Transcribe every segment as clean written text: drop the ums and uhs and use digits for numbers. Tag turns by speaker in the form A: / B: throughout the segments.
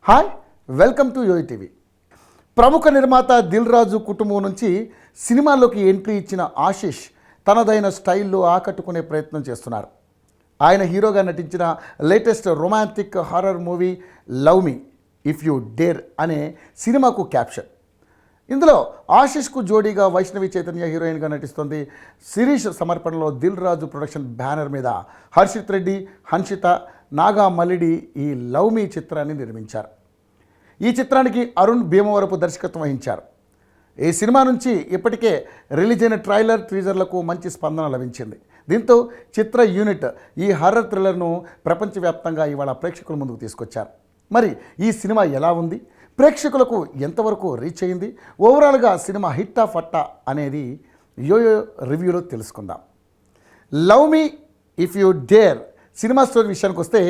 A: Hi, welcome to Yoyo TV. ప్రముఖ నిర్మాత దిల్ రాజు కుటుంబం నుంచి సినిమాల్లోకి ఎంట్రీ ఇచ్చిన ఆశిష్ తనదైన స్టైల్లో ఆకట్టుకునే ప్రయత్నం చేస్తున్నారు. ఆయన హీరోగా నటించిన latest romantic horror movie love me if you dare అనే సినిమాకు క్యాప్షన్. ఇందులో ఆశిష్కు జోడీగా వైష్ణవి చైతన్య హీరోయిన్గా నటిస్తుంది. శిరీష్ సమర్పణలో దిల్ రాజు ప్రొడక్షన్ బ్యానర్ మీద హర్షిత్ రెడ్డి, హన్షిత, నాగా మల్లిడి ఈ లవ్ మీ చిత్రాన్ని నిర్మించారు. ఈ చిత్రానికి అరుణ్ భీమవరపు దర్శకత్వం వహించారు. ఈ సినిమా నుంచి ఇప్పటికే రిలీజ్ అయిన ట్రైలర్, టీజర్లకు మంచి స్పందన లభించింది. దీంతో చిత్ర యూనిట్ ఈ హర్రర్ థ్రిల్లర్ను ప్రపంచవ్యాప్తంగా ఇవాళ ప్రేక్షకుల ముందుకు తీసుకొచ్చారు. మరి ఈ సినిమా ఎలా ఉంది, ప్రేక్షకులకు ఎంతవరకు రీచ్ అయింది, ఓవరాల్గా సినిమా హిట్టా ఫట్టా అనేది యోయో రివ్యూలో తెలుసుకుందాం. Love me if you dare cinema story విషయానికి వస్తే,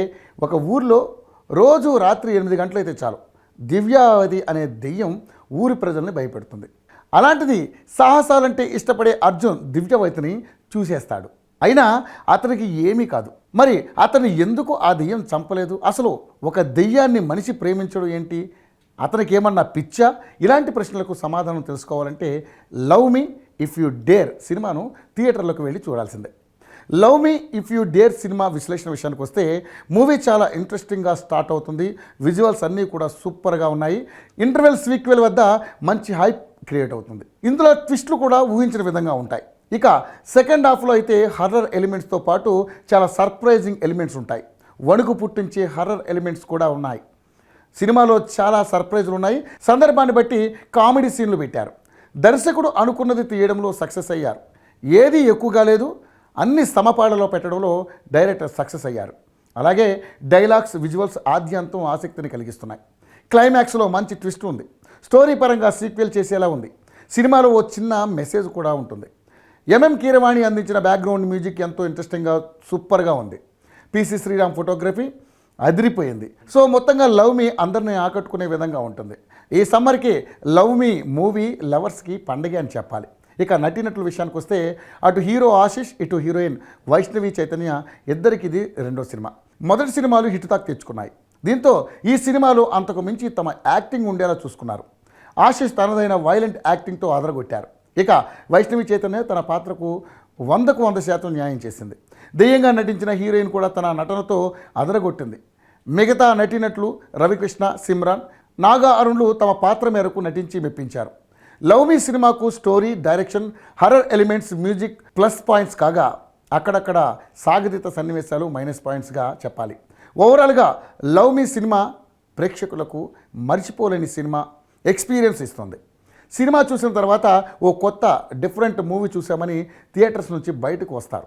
A: ఒక ఊర్లో రోజు రాత్రి 8 గంటలైతే చాలు దివ్యావతి అనే దెయ్యం ఊరి ప్రజల్ని భయపెడుతుంది. అలాంటిది సాహసాలంటే ఇష్టపడే అర్జున్ దివ్యవతిని చూసేస్తాడు. అయినా అతనికి ఏమీ కాదు. మరి అతను ఎందుకు ఆ దెయ్యం చంపలేదు? అసలు ఒక దెయ్యాన్ని మనిషి ప్రేమించడం ఏంటి? అతనికి ఏమన్నా పిచ్చా? ఇలాంటి ప్రశ్నలకు సమాధానం తెలుసుకోవాలంటే love me if you dare సినిమాను థియేటర్లోకి వెళ్ళి చూడాల్సిందే. Love me if you dare cinema విశ్లేషణ విషయానికి వస్తే, మూవీ చాలా ఇంట్రెస్టింగ్గా స్టార్ట్ అవుతుంది. విజువల్స్ అన్నీ కూడా సూపర్గా ఉన్నాయి. ఇంటర్వెల్ సీక్వెల్ వద్ద మంచి హైప్ క్రియేట్ అవుతుంది. ఇందులో ట్విస్టులు కూడా ఊహించిన విధంగా ఉంటాయి. ఇక సెకండ్ హాఫ్లో అయితే హర్రర్ ఎలిమెంట్స్తో పాటు చాలా సర్ప్రైజింగ్ ఎలిమెంట్స్ ఉంటాయి. వణుకు పుట్టించే హర్రర్ ఎలిమెంట్స్ కూడా ఉన్నాయి. సినిమాలో చాలా సర్ప్రైజులు ఉన్నాయి. సందర్భాన్ని బట్టి కామెడీ సీన్లు పెట్టారు. దర్శకుడు అనుకున్నది తీయడంలో సక్సెస్ అయ్యారు. ఏది ఎక్కువగా లేదు, అన్ని సమపాళ్లలో పెట్టడంలో డైరెక్టర్ సక్సెస్ అయ్యారు. అలాగే డైలాగ్స్, విజువల్స్ ఆద్యంతం ఆసక్తిని కలిగిస్తున్నాయి. క్లైమాక్స్లో మంచి ట్విస్ట్ ఉంది. స్టోరీ పరంగా సీక్వెల్ చేసేలా ఉంది. సినిమాలో ఓ చిన్న మెసేజ్ కూడా ఉంటుంది. ఎంఎం కీరవాణి అందించిన బ్యాక్గ్రౌండ్ మ్యూజిక్ ఎంతో ఇంట్రెస్టింగ్గా సూపర్గా ఉంది. పిసి శ్రీరామ్ ఫోటోగ్రఫీ అదిరిపోయింది. సో మొత్తంగా లవ్ మీ అందరినీ ఆకట్టుకునే విధంగా ఉంటుంది. ఈ సమ్మర్కి లవ్ మీ మూవీ లవర్స్కి పండగే అని చెప్పాలి. ఇక నటీనటుల విషయానికి వస్తే, అటు హీరో ఆశిష్, ఇటు హీరోయిన్ వైష్ణవి చైతన్య ఇద్దరికి ఇది రెండో సినిమా. మొదటి సినిమాలు హిట్ టాక్ తెచ్చుకున్నాయి. దీంతో ఈ సినిమాలో అంతకు మించి తమ యాక్టింగ్ ఉండేలా చూసుకున్నారు. ఆశిష్ తనదైన వైలెంట్ యాక్టింగ్తో అదరగొట్టారు. ఇక వైష్ణవి చైతన్య తన పాత్రకు 100కు 100% న్యాయం చేసింది. దెయ్యంగా నటించిన హీరోయిన్ కూడా తన నటనతో అదరగొట్టింది. మిగతా నటీనటులు రవికృష్ణ, సిమ్రాన్, నాగా అరుణ్లు తమ పాత్ర మేరకు నటించి మెప్పించారు. లవ్ మీ సినిమాకు story, direction, horror elements, music plus points కాగా, అక్కడక్కడ సాగతీత సన్నివేశాలు మైనస్ పాయింట్స్గా చెప్పాలి. ఓవరాల్గా లవ్ మీ సినిమా ప్రేక్షకులకు మర్చిపోలేని సినిమా ఎక్స్పీరియన్స్ ఇస్తుంది. సినిమా చూసిన తర్వాత ఓ కొత్త డిఫరెంట్ మూవీ చూసామని థియేటర్స్ నుంచి బయటకు వస్తారు.